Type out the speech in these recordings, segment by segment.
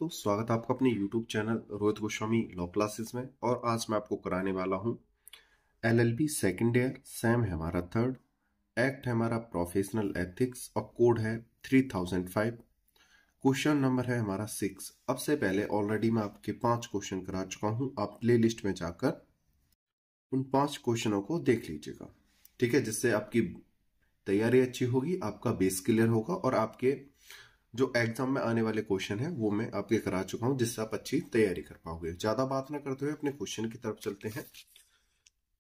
तो स्वागत है आपका अपने YouTube channel Rohit Goswami law classes में। और आज मैं आपको कराने वाला हूँ LLB सेकेंड ईयर, सैम है हमारा थर्ड, एक्ट है हमारा प्रोफेशनल एथिक्स और कोड है 3005। क्वेश्चन नंबर है हमारा 6। अब से पहले ऑलरेडी मैं आपके 5 क्वेश्चन करा चुका हूँ। आप प्ले लिस्ट में जाकर उन 5 क्वेश्चनों को देख लीजिएगा, ठीक है, जिससे आपकी तैयारी अच्छी होगी, आपका बेस क्लियर होगा और आपके जो एग्जाम में आने वाले क्वेश्चन है वो मैं आपके करा चुका हूं, जिससे आप अच्छी तैयारी कर पाओगे। ज्यादा बात ना करते हुए अपने क्वेश्चन की तरफ चलते हैं।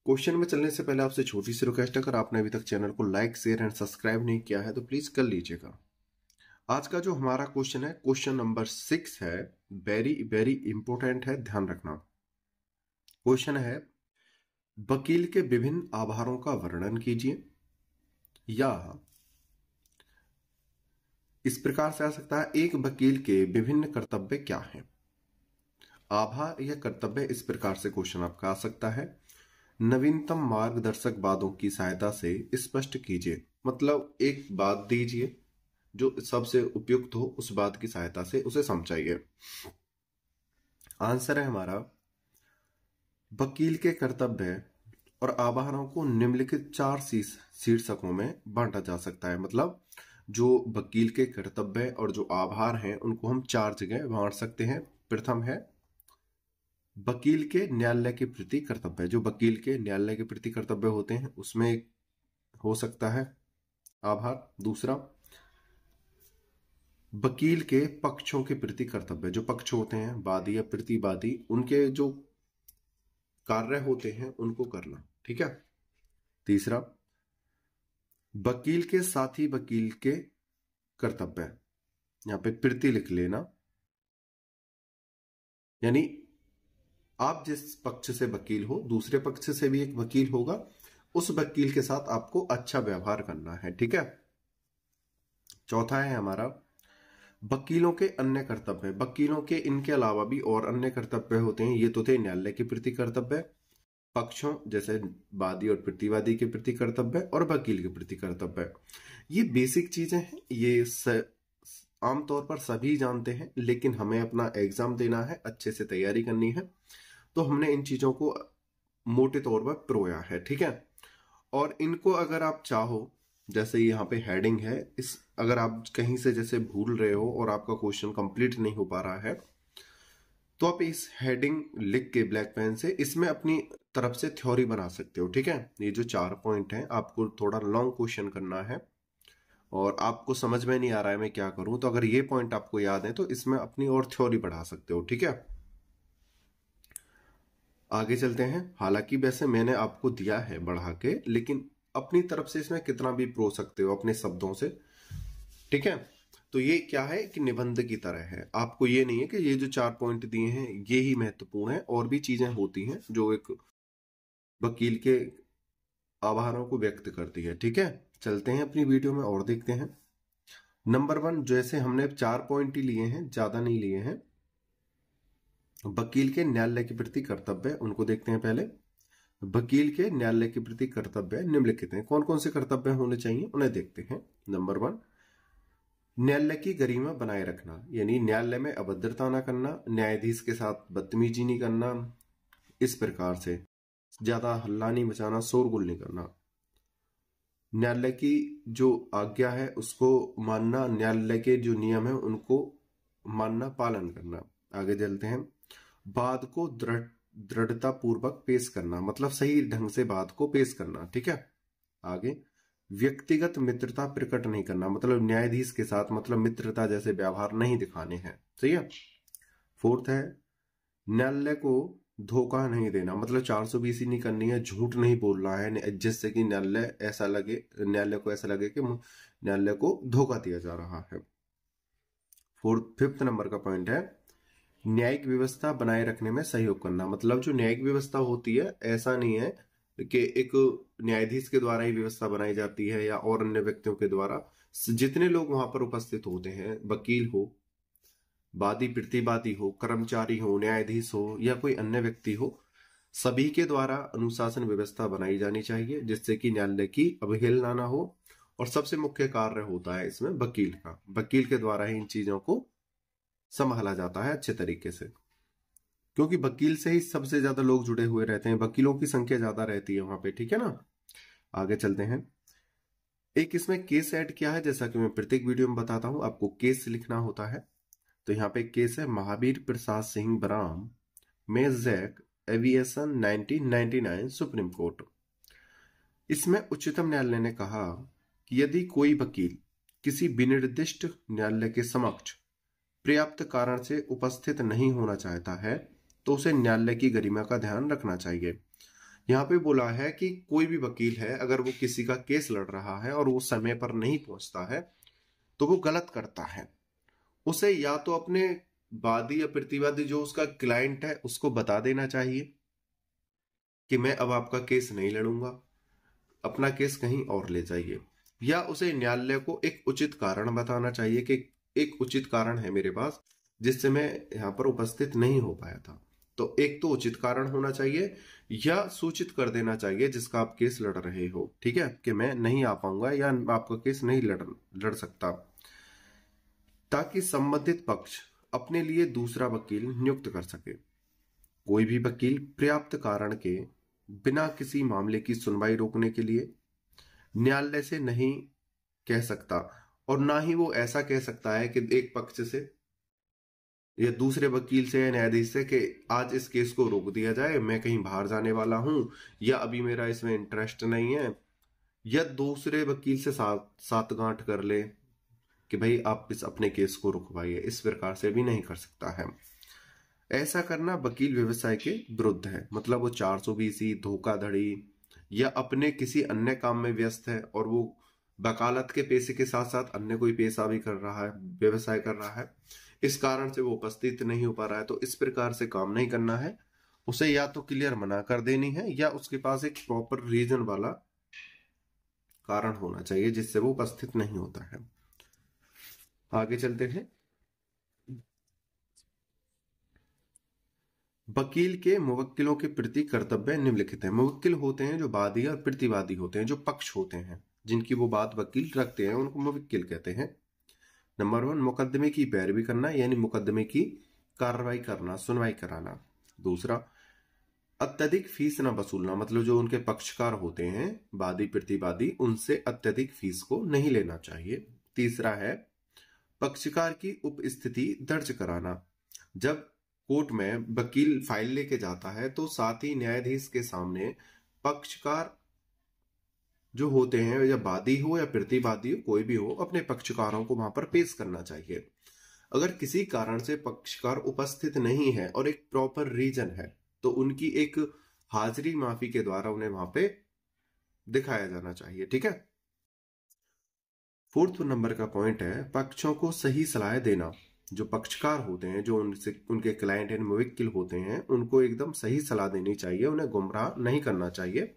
क्वेश्चन में चलने से पहले आपसे छोटी सी रिक्वेस्ट है, अगर आपने अभी तक चैनल को लाइक शेयर एंड सब्सक्राइब नहीं किया है तो प्लीज कर लीजिएगा। आज का जो हमारा क्वेश्चन है, क्वेश्चन नंबर 6 है, वेरी वेरी इंपोर्टेंट है, ध्यान रखना। क्वेश्चन है, वकील के विभिन्न आभारों का वर्णन कीजिए। या इस प्रकार से आ सकता है, एक वकील के विभिन्न कर्तव्य क्या हैं। आभार या कर्तव्य, इस प्रकार से क्वेश्चन आपका आ सकता है। नवीनतम मार्गदर्शक वादों की सहायता से स्पष्ट कीजिए, मतलब एक बात दीजिए जो सबसे उपयुक्त हो, उस बात की सहायता से उसे समझाइए। आंसर है हमारा, वकील के कर्तव्य और आभारों को निम्नलिखित 4 शीर्षकों में बांटा जा सकता है। मतलब जो वकील के कर्तव्य और जो आभार हैं उनको हम 4 जगह बांट सकते हैं। प्रथम है वकील के न्यायालय के प्रति कर्तव्य। जो वकील के न्यायालय के प्रति कर्तव्य होते हैं उसमें हो सकता है आभार। दूसरा, वकील के पक्षों के प्रति कर्तव्य। जो पक्ष होते हैं, वादी या प्रतिवादी, उनके जो कार्य होते हैं उनको करना, ठीक है। तीसरा, वकील के साथी वकील के कर्तव्य, यहां पे प्रति लिख लेना, यानी आप जिस पक्ष से वकील हो दूसरे पक्ष से भी एक वकील होगा, उस वकील के साथ आपको अच्छा व्यवहार करना है, ठीक है। चौथा है हमारा वकीलों के अन्य कर्तव्य। वकीलों के इनके अलावा भी और अन्य कर्तव्य होते हैं। ये तो थे न्यायालय के प्रति कर्तव्य, पक्षों जैसे वादी और प्रतिवादी के प्रति कर्तव्य और वकील के प्रति कर्तव्य। ये बेसिक चीजें हैं, ये आमतौर पर सभी जानते हैं, लेकिन हमें अपना एग्जाम देना है, अच्छे से तैयारी करनी है, तो हमने इन चीजों को मोटे तौर पर परोया है, ठीक है। और इनको अगर आप चाहो, जैसे यहाँ पे हेडिंग है, इस अगर आप कहीं से जैसे भूल रहे हो और आपका क्वेश्चन कंप्लीट नहीं हो पा रहा है, तो आप इस हेडिंग लिख के ब्लैक पेन से इसमें अपनी तरफ से थ्योरी बना सकते हो, ठीक है। ये जो 4 पॉइंट हैं, आपको थोड़ा लॉन्ग क्वेश्चन करना है और आपको समझ में नहीं आ रहा है मैं क्या करूं, तो अगर ये पॉइंट आपको याद है तो इसमें अपनी और थ्योरी बढ़ा सकते हो, ठीक है। आगे चलते हैं। हालांकि वैसे मैंने आपको दिया है बढ़ा के, लेकिन अपनी तरफ से इसमें कितना भी प्रो सकते हो अपने शब्दों से, ठीक है। तो ये क्या है कि निबंध की तरह है, आपको ये नहीं है कि ये जो 4 पॉइंट दिए हैं ये ही महत्वपूर्ण है, और भी चीजें होती हैं जो एक वकील के आभारों को व्यक्त करती है, ठीक है। चलते हैं अपनी वीडियो में और देखते हैं। नंबर 1, जैसे हमने 4 पॉइंट ही लिए हैं, ज्यादा नहीं लिए हैं। वकील के न्यायालय के प्रति कर्तव्य, उनको देखते हैं पहले। वकील के न्यायालय के प्रति कर्तव्य निम्नलिखित हैं। कौन कौन से कर्तव्य होने चाहिए उन्हें देखते हैं। नंबर 1, न्यायालय की गरिमा बनाए रखना, यानी न्यायालय में अभद्रता ना करना, न्यायाधीश के साथ बदतमीजी नहीं करना, इस प्रकार से ज्यादा हल्ला नहीं मचाना, शोरगुल नहीं करना, न्यायालय की जो आज्ञा है उसको मानना, न्यायालय के जो नियम है उनको मानना, पालन करना। आगे चलते हैं। बात को दृढ़ता पूर्वक पेश करना, मतलब सही ढंग से बात को पेश करना, ठीक है। आगे, व्यक्तिगत मित्रता प्रकट नहीं करना, मतलब न्यायाधीश के साथ मतलब मित्रता जैसे व्यवहार नहीं दिखाने हैं, सही है। 4th है, न्यायालय को धोखा नहीं देना, मतलब 420 नहीं करनी है, झूठ नहीं बोलना है जिससे कि न्यायालय को ऐसा लगे कि न्यायालय को धोखा दिया जा रहा है। 5th नंबर का पॉइंट है, न्यायिक व्यवस्था बनाए रखने में सहयोग करना, मतलब जो न्यायिक व्यवस्था होती है, ऐसा नहीं है कि एक न्यायाधीश के द्वारा ही व्यवस्था बनाई जाती है या और अन्य व्यक्तियों के द्वारा। जितने लोग वहां पर उपस्थित होते हैं, वकील हो, वादी प्रतिवादी हो, कर्मचारी हो, न्यायाधीश हो या कोई अन्य व्यक्ति हो, सभी के द्वारा अनुशासन व्यवस्था बनाई जानी चाहिए, जिससे कि न्यायालय की अवहेलना ना हो। और सबसे मुख्य कार्य होता है इसमें वकील का, वकील के द्वारा ही इन चीजों को संभाला जाता है अच्छे तरीके से, क्योंकि वकील से ही सबसे ज्यादा लोग जुड़े हुए रहते हैं, वकीलों की संख्या ज्यादा रहती है वहां पे, ठीक है ना। आगे चलते हैं। एक इसमें केस ऐड किया है, जैसा कि मैं प्रत्येक वीडियो में बताता हूं, आपको केस लिखना होता है। तो यहाँ पे एक केस है, Mahavir Prasad Singh बराम मेजैक aviation 1999 supreme court. इसमें उच्चतम न्यायालय ने कहा कि यदि कोई वकील किसी विनिर्दिष्ट न्यायालय के समक्ष पर्याप्त कारण से उपस्थित नहीं होना चाहता है तो उसे न्यायालय की गरिमा का ध्यान रखना चाहिए। यहाँ पे बोला है कि कोई भी वकील है, अगर वो किसी का केस लड़ रहा है और वो समय पर नहीं पहुंचता है तो वो गलत करता है। उसे या तो अपने वादी या प्रतिवादी जो उसका क्लाइंट है उसको बता देना चाहिए कि मैं अब आपका केस नहीं लड़ूंगा, अपना केस कहीं और ले जाइए, या उसे न्यायालय को एक उचित कारण बताना चाहिए कि एक उचित कारण है मेरे पास जिससे मैं यहाँ पर उपस्थित नहीं हो पाया था। तो एक तो उचित कारण होना चाहिए, या सूचित कर देना चाहिए जिसका आप केस लड़ रहे हो, ठीक है, कि मैं नहीं आ पाऊंगा या आपका केस नहीं लड़ सकता, ताकि संबंधित पक्ष अपने लिए दूसरा वकील नियुक्त कर सके। कोई भी वकील पर्याप्त कारण के बिना किसी मामले की सुनवाई रोकने के लिए न्यायालय से नहीं कह सकता, और ना ही वो ऐसा कह सकता है कि एक पक्ष से या दूसरे वकील से या न्यायाधीश से कि आज इस केस को रोक दिया जाए, मैं कहीं बाहर जाने वाला हूं, या अभी मेरा इसमें इंटरेस्ट नहीं है, या दूसरे वकील से सात गांठ कर ले कि भाई आप इस अपने केस को रुकवाइए। इस प्रकार से भी नहीं कर सकता है। ऐसा करना वकील व्यवसाय के विरुद्ध है। मतलब वो 420 धोखाधड़ी या अपने किसी अन्य काम में व्यस्त है और वो वकालत के पेशे के साथ साथ अन्य कोई पेशा भी कर रहा है, व्यवसाय कर रहा है, इस कारण से वो उपस्थित नहीं हो पा रहा है, तो इस प्रकार से काम नहीं करना है। उसे या तो क्लियर मना कर देनी है या उसके पास एक प्रॉपर रीजन वाला कारण होना चाहिए जिससे वो उपस्थित नहीं होता है। आगे चलते हैं। वकील के मुवक्किलों के प्रति कर्तव्य निम्नलिखित है। मुवक्किल होते हैं जो वादी और प्रतिवादी होते हैं, जो पक्ष होते हैं जिनकी वो बात वकील रखते हैं, उनको मुवक्किल कहते हैं। नंबर 1, मुकदमे की पैरवी करना, यानी मुकदमे की कार्रवाई करना, सुनवाई कराना। दूसरा, अत्यधिक फीस न वसूलना, मतलब जो उनके पक्षकार होते हैं वादी प्रतिवादी, उनसे अत्यधिक फीस को नहीं लेना चाहिए। तीसरा है पक्षकार की उपस्थिति दर्ज कराना। जब कोर्ट में वकील फाइल लेके जाता है तो साथ ही न्यायाधीश के सामने पक्षकार जो होते हैं, या वादी हो या प्रतिवादी हो, कोई भी हो, अपने पक्षकारों को वहां पर पेश करना चाहिए। अगर किसी कारण से पक्षकार उपस्थित नहीं है और एक प्रॉपर रीजन है तो उनकी एक हाजिरी माफी के द्वारा उन्हें वहां पे दिखाया जाना चाहिए, ठीक है। 4th नंबर का पॉइंट है पक्षों को सही सलाह देना। जो पक्षकार होते हैं, जो उनसे उनके क्लाइंट एंड मुवक्किल होते हैं, उनको एकदम सही सलाह देनी चाहिए, उन्हें गुमराह नहीं करना चाहिए।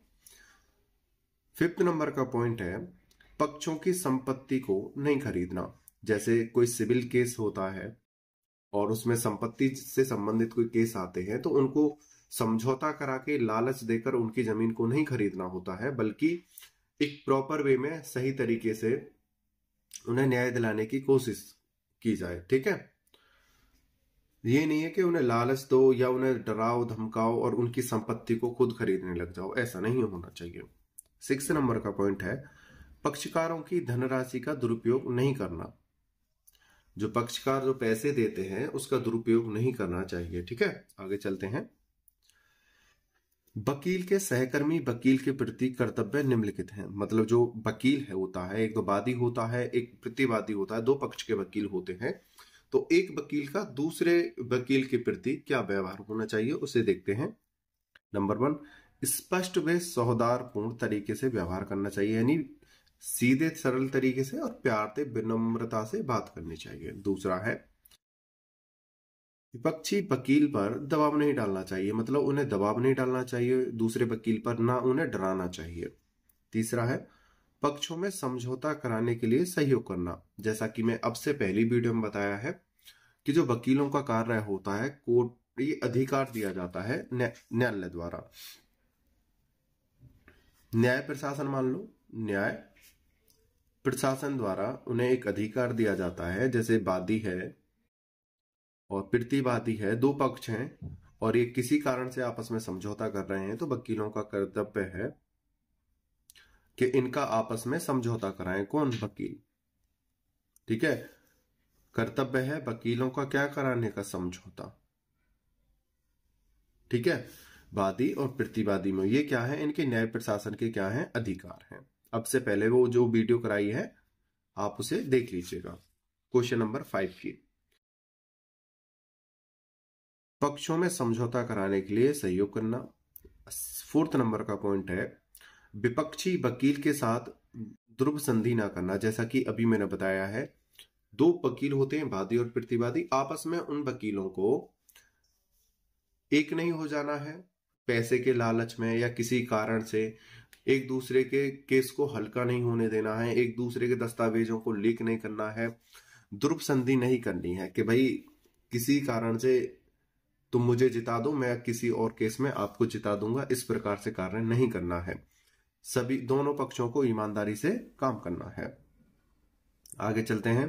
5th नंबर का पॉइंट है पक्षों की संपत्ति को नहीं खरीदना। जैसे कोई सिविल केस होता है और उसमें संपत्ति से संबंधित कोई केस आते हैं तो उनको समझौता करा के लालच देकर उनकी जमीन को नहीं खरीदना होता है, बल्कि एक प्रॉपर वे में सही तरीके से उन्हें न्याय दिलाने की कोशिश की जाए, ठीक है। ये नहीं है कि उन्हें लालच दो या उन्हें डराओ धमकाओ और उनकी संपत्ति को खुद खरीदने लग जाओ, ऐसा नहीं होना चाहिए। 6 नंबर का पॉइंट है पक्षकारों की धनराशि का दुरुपयोग नहीं करना। जो पक्षकार जो पैसे देते हैं उसका दुरुपयोग नहीं करना चाहिए, ठीक है। आगे चलते हैं। वकील के सहकर्मी वकील के प्रति कर्तव्य निम्नलिखित हैं। मतलब जो वकील है होता है, एक तो वादी होता है, एक प्रतिवादी होता है, दो पक्ष के वकील होते हैं। तो एक वकील का दूसरे वकील के प्रति क्या व्यवहार होना चाहिए उसे देखते हैं। नंबर 1, स्पष्ट व सौहार्दपूर्ण तरीके से व्यवहार करना चाहिए, यानी सीधे सरल तरीके से और प्यार से विनम्रता से बात करनी चाहिए। दूसरा है विपक्षी वकील पर दबाव नहीं डालना चाहिए, मतलब उन्हें दबाव नहीं डालना चाहिए दूसरे वकील पर, ना उन्हें डराना चाहिए। तीसरा है पक्षों में समझौता कराने के लिए सहयोग करना। जैसा कि मैं अब से पहली वीडियो में बताया है कि जो वकीलों का कार्य होता है, कोर्ट ये अधिकार दिया जाता है न्यायालय द्वारा। न्याय प्रशासन, मान लो न्याय प्रशासन द्वारा उन्हें एक अधिकार दिया जाता है, जैसे वादी है और प्रतिवादी है, दो पक्ष हैं और ये किसी कारण से आपस में समझौता कर रहे हैं, तो वकीलों का कर्तव्य है कि इनका आपस में समझौता कराएं। कौन? वकील। ठीक है, कर्तव्य है वकीलों का क्या कराने का? समझौता। ठीक है, वादी और प्रतिवादी में ये क्या है? इनके न्याय प्रशासन के क्या है? अधिकार हैं। अब से पहले वो जो वीडियो कराई है आप उसे देख लीजिएगा। क्वेश्चन नंबर 5 की, पक्षों में समझौता कराने के लिए सहयोग करना। 4th नंबर का पॉइंट है विपक्षी वकील के साथ ध्रुव संधि ना करना। जैसा कि अभी मैंने बताया है, दो वकील होते हैं, वादी और प्रतिवादी, आपस में उन वकीलों को एक नहीं हो जाना है, पैसे के लालच में या किसी कारण से एक दूसरे के केस को हल्का नहीं होने देना है, एक दूसरे के दस्तावेजों को लीक नहीं करना है, ध्रुव संधि नहीं करनी है कि भाई किसी कारण से तुम मुझे जिता दो, मैं किसी और केस में आपको जिता दूंगा, इस प्रकार से कार्य नहीं करना है। सभी दोनों पक्षों को ईमानदारी से काम करना है। आगे चलते हैं।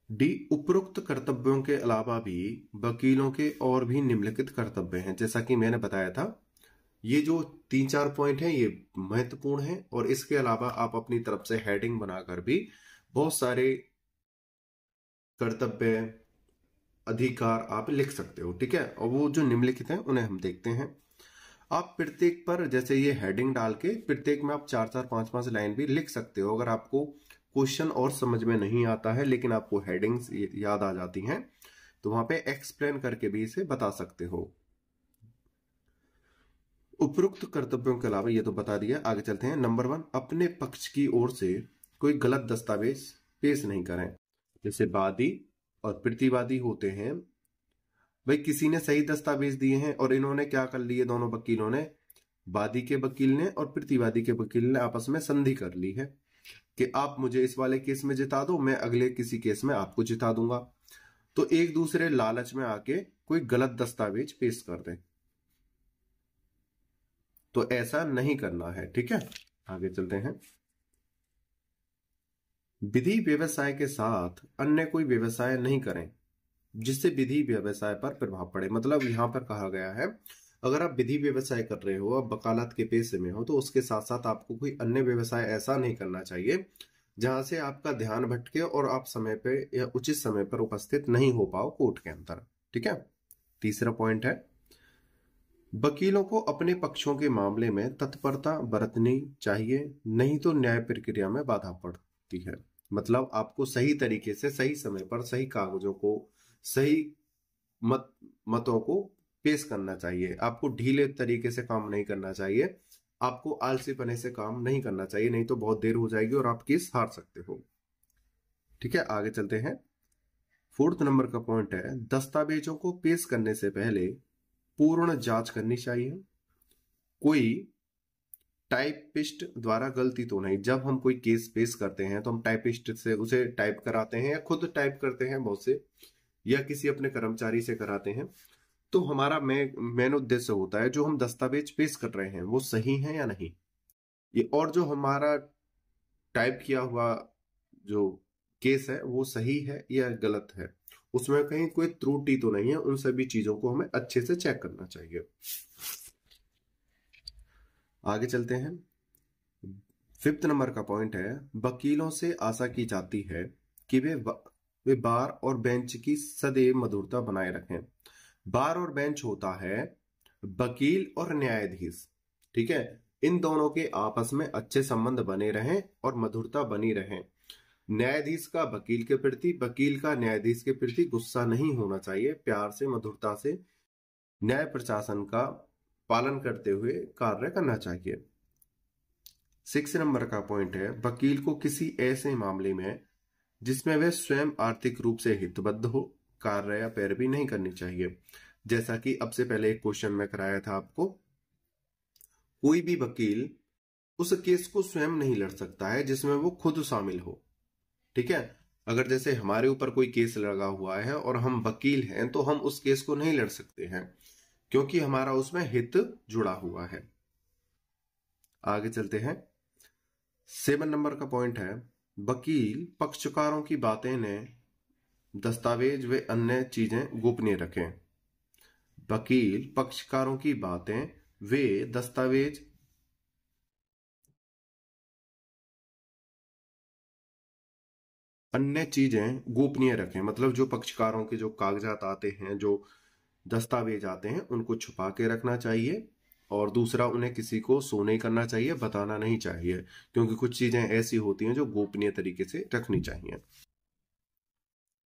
डी, उपरोक्त कर्तव्यों के अलावा भी वकीलों के और भी निम्नलिखित कर्तव्य हैं। जैसा कि मैंने बताया था, ये जो 3-4 पॉइंट हैं ये महत्वपूर्ण हैं और इसके अलावा आप अपनी तरफ से हेडिंग बनाकर भी बहुत सारे कर्तव्य, अधिकार आप लिख सकते हो। ठीक है, और वो जो निम्नलिखित हैं उन्हें हम देखते हैं। आप प्रत्येक पर जैसे ये हेडिंग डाल के प्रत्येक में आप 4-4, 5-5 लाइन भी लिख सकते हो। अगर आपको क्वेश्चन और समझ में नहीं आता है लेकिन आपको हेडिंग्स याद आ जाती हैं तो वहां पे एक्सप्लेन करके भी इसे बता सकते हो। उपरोक्त कर्तव्यों के अलावा ये तो बता दिया। आगे चलते हैं। नंबर 1, अपने पक्ष की ओर से कोई गलत दस्तावेज पेश नहीं करें। जैसे वादी और प्रतिवादी होते हैं, भाई किसी ने सही दस्तावेज दिए हैं और इन्होंने क्या कर लिए, दोनों वकीलों ने, वादी के वकील ने और प्रतिवादी के वकील ने आपस में संधि कर ली है कि आप मुझे इस वाले केस में जिता दो, मैं अगले किसी केस में आपको जिता दूंगा। तो एक दूसरे लालच में आके कोई गलत दस्तावेज पेश कर दें, तो ऐसा नहीं करना है। ठीक है, आगे चलते हैं। विधि व्यवसाय के साथ अन्य कोई व्यवसाय नहीं करें जिससे विधि व्यवसाय पर प्रभाव पड़े। मतलब यहां पर कहा गया है, अगर आप विधि व्यवसाय कर रहे हो, आप वकालत के पेशे में हो, तो उसके साथ साथ आपको कोई अन्य व्यवसाय ऐसा नहीं करना चाहिए जहां से आपका ध्यान भटके और आप समय पे या उचित समय पर उपस्थित नहीं हो पाओ कोर्ट के अंदर। ठीक है, तीसरा पॉइंट है वकीलों को अपने पक्षों के मामले में तत्परता बरतनी चाहिए, नहीं तो न्याय प्रक्रिया में बाधा पड़ती है। मतलब आपको सही तरीके से सही समय पर सही कागजों को, सही मतों को पेश करना चाहिए। आपको ढीले तरीके से काम नहीं करना चाहिए, आपको आलसीपने से काम नहीं करना चाहिए, नहीं तो बहुत देर हो जाएगी और आप केस हार सकते हो। ठीक है, आगे चलते हैं। 4th नंबर का पॉइंट है दस्तावेजों को पेश करने से पहले पूर्ण जांच करनी चाहिए। कोई टाइपिस्ट द्वारा गलती तो नहीं। जब हम कोई केस पेश करते हैं तो हम टाइपिस्ट से उसे टाइप कराते हैं या खुद टाइप करते हैं बहुत से, या किसी अपने कर्मचारी से कराते हैं। तो हमारा मेन उद्देश्य होता है जो हम दस्तावेज पेश कर रहे हैं वो सही है या नहीं, ये, और जो हमारा टाइप किया हुआ जो केस है वो सही है या गलत है, उसमें कहीं कोई त्रुटि तो नहीं है। उन सभी चीजों को हमें अच्छे से चेक करना चाहिए। आगे चलते हैं। 5th नंबर का पॉइंट है वकीलों से आशा की जाती है कि वे बार और बेंच की सदैव मधुरता बनाए रखें। बार और बेंच होता है वकील और न्यायाधीश। ठीक है, इन दोनों के आपस में अच्छे संबंध बने रहें और मधुरता बनी रहे। न्यायाधीश का वकील के प्रति, वकील का न्यायाधीश के प्रति गुस्सा नहीं होना चाहिए। प्यार से, मधुरता से न्याय प्रशासन का पालन करते हुए कार्य करना चाहिए। 6 नंबर का पॉइंट है वकील को किसी ऐसे मामले में जिसमें वह स्वयं आर्थिक रूप से हितबद्ध हो कार्य या पैरवी नहीं करनी चाहिए। जैसा कि अब से पहले एक क्वेश्चन में कराया था आपको, कोई भी वकील उस केस को स्वयं नहीं लड़ सकता है जिसमें वो खुद शामिल हो। ठीक है, अगर जैसे हमारे ऊपर कोई केस लगा हुआ है और हम वकील हैं तो हम उस केस को नहीं लड़ सकते हैं क्योंकि हमारा उसमें हित जुड़ा हुआ है। आगे चलते हैं। 7 नंबर का पॉइंट है वकील पक्षकारों की बातें ने दस्तावेज व अन्य चीजें गोपनीय रखें। वकील पक्षकारों की बातें वे दस्तावेज अन्य चीजें गोपनीय रखें, मतलब जो पक्षकारों के जो कागजात आते हैं, जो दस्तावेज आते हैं, उनको छुपा के रखना चाहिए। और दूसरा, उन्हें किसी को शो नहीं करना चाहिए, बताना नहीं चाहिए, क्योंकि कुछ चीजें ऐसी होती हैं जो गोपनीय तरीके से रखनी चाहिए।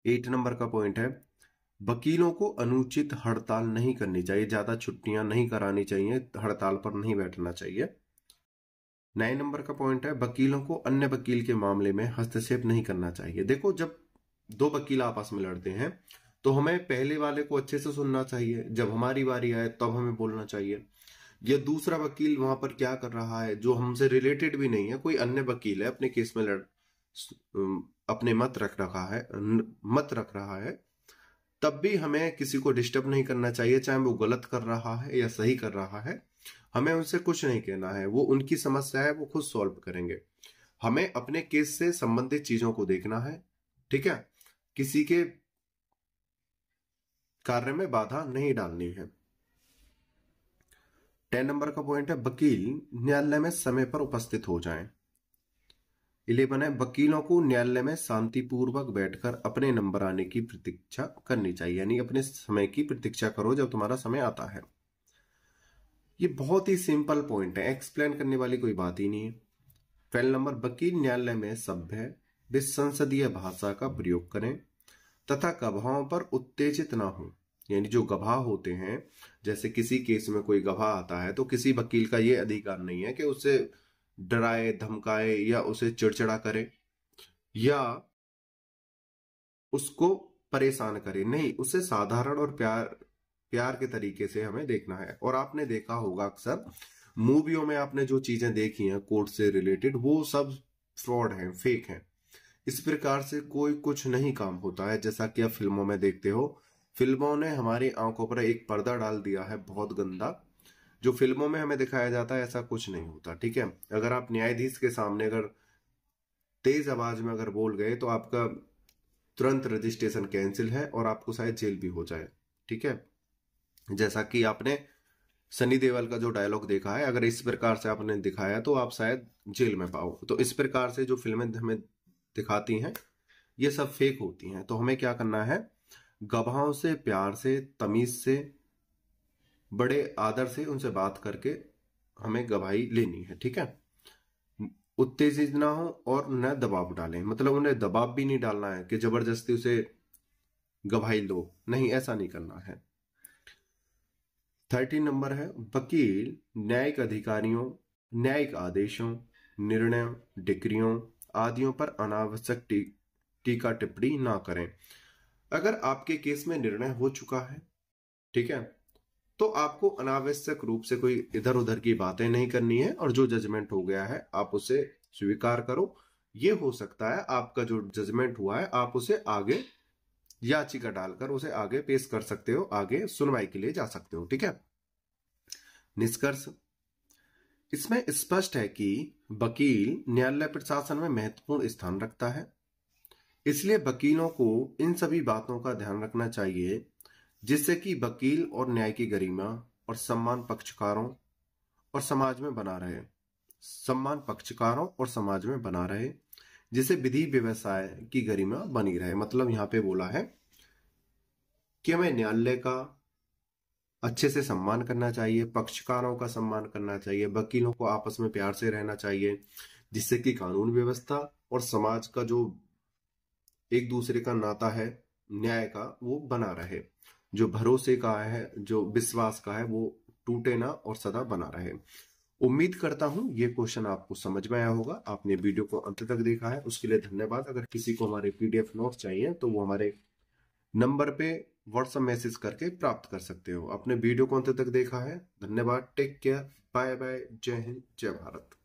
8 नंबर का पॉइंट है, वकीलों को अनुचित हड़ताल नहीं करनी चाहिए, ज्यादा छुट्टियां नहीं करानी चाहिए, हड़ताल पर नहीं बैठना चाहिए। 9 नंबर का पॉइंट है, वकीलों को अन्य वकील के मामले में हस्तक्षेप नहीं करना चाहिए। देखो, जब दो वकील आपस में लड़ते हैं तो हमें पहले वाले को अच्छे से सुनना चाहिए, जब हमारी बारी आए तब हमें बोलना चाहिए। या दूसरा वकील वहां पर क्या कर रहा है जो हमसे रिलेटेड भी नहीं है, कोई अन्य वकील है अपने केस में अपने मत रख रहा है, तब भी हमें किसी को डिस्टर्ब नहीं करना चाहिए, चाहे वो गलत कर रहा है या सही कर रहा है। हमें उनसे कुछ नहीं कहना है, वो उनकी समस्या है, वो खुद सॉल्व करेंगे। हमें अपने केस से संबंधित चीजों को देखना है, ठीक है, किसी के कार्य में बाधा नहीं डालनी है। 10 नंबर का पॉइंट है, वकील न्यायालय में समय पर उपस्थित हो जाएं। 11 है, वकीलों को न्यायालय में शांतिपूर्वक बैठकर अपने नंबर आने की प्रतीक्षा करनी चाहिए, यानी अपने समय की प्रतीक्षा करो जब तुम्हारा समय आता है। ये बहुत ही सिंपल पॉइंट है, एक्सप्लेन करने वाली कोई बात ही नहीं है। 12 नंबर, वकील न्यायालय में सभ्य व संसदीय भाषा का प्रयोग करें तथा गवाहों पर उत्तेजित ना हो। यानी जो गवाह होते हैं, जैसे किसी केस में कोई गवाह आता है तो किसी वकील का ये अधिकार नहीं है कि उसे डराए, धमकाए या उसे चिड़चिड़ा करे या उसको परेशान करे, नहीं, उसे साधारण और प्यार के तरीके से हमें देखना है। और आपने देखा होगा अक्सर मूवियों में आपने जो चीजें देखी हैं कोर्ट से रिलेटेड, वो सब फ्रॉड हैं, फेक हैं। इस प्रकार से कोई कुछ नहीं काम होता है, जैसा कि आप फिल्मों में देखते हो। फिल्मों ने हमारी आंखों पर एक पर्दा डाल दिया है बहुत गंदा, जो फिल्मों में हमें दिखाया जाता है ऐसा कुछ नहीं होता, ठीक है। अगर आप न्यायाधीश के सामने अगर तेज आवाज में अगर बोल गए तो आपका तुरंत रजिस्ट्रेशन कैंसिल है और आपको शायद जेल भी हो जाए, ठीक है। जैसा कि आपने सनी देओल का जो डायलॉग देखा है, अगर इस प्रकार से आपने दिखाया तो आप शायद जेल में पाओ। तो इस प्रकार से जो फिल्में हमें दिखाती हैं ये सब फेक होती हैं। तो हमें क्या करना है, गवाहों से प्यार से, तमीज से, बड़े आदर से उनसे बात करके हमें गवाही लेनी है, ठीक है। उत्तेजित ना हो और न दबाव डालें, मतलब उन्हें दबाव भी नहीं डालना है कि जबरदस्ती उसे गवाही लो, नहीं, ऐसा नहीं करना है। 13 नंबर है, वकील न्यायिक अधिकारियों, न्यायिक आदेशों, निर्णयों, डिक्रियों आदियों पर अनावश्यक टीका टिप्पणी ना करें। अगर आपके केस में निर्णय हो चुका है, ठीक है, तो आपको अनावश्यक रूप से कोई इधर उधर की बातें नहीं करनी है, और जो जजमेंट हो गया है आप उसे स्वीकार करो। ये हो सकता है आपका जो जजमेंट हुआ है आप उसे आगे याचिका डालकर उसे आगे पेश कर सकते हो, आगे सुनवाई के लिए जा सकते हो, ठीक है। निष्कर्ष, इसमें स्पष्ट है कि वकील न्यायालय प्रशासन में महत्वपूर्ण स्थान रखता है, इसलिए वकीलों को इन सभी बातों का ध्यान रखना चाहिए जिससे कि वकील और न्याय की गरिमा और सम्मान पक्षकारों और समाज में बना रहे, जिससे विधि व्यवसाय की गरिमा बनी रहे। मतलब यहाँ पे बोला है कि हमें न्यायालय का अच्छे से सम्मान करना चाहिए, पक्षकारों का सम्मान करना चाहिए, वकीलों को आपस में प्यार से रहना चाहिए, जिससे कि कानून व्यवस्था और समाज का जो एक दूसरे का नाता है न्याय का वो बना रहे, जो भरोसे का है, जो विश्वास का है, वो टूटे ना और सदा बना रहे। उम्मीद करता हूं ये क्वेश्चन आपको समझ में आया होगा। आपने वीडियो को अंत तक देखा है उसके लिए धन्यवाद। अगर किसी को हमारे पीडीएफ नोट्स चाहिए तो वो हमारे नंबर पे व्हाट्सएप मैसेज करके प्राप्त कर सकते हो। आपने वीडियो को अंत तक देखा है, धन्यवाद। टेक केयर, बाय बाय, जय हिंद, जय भारत।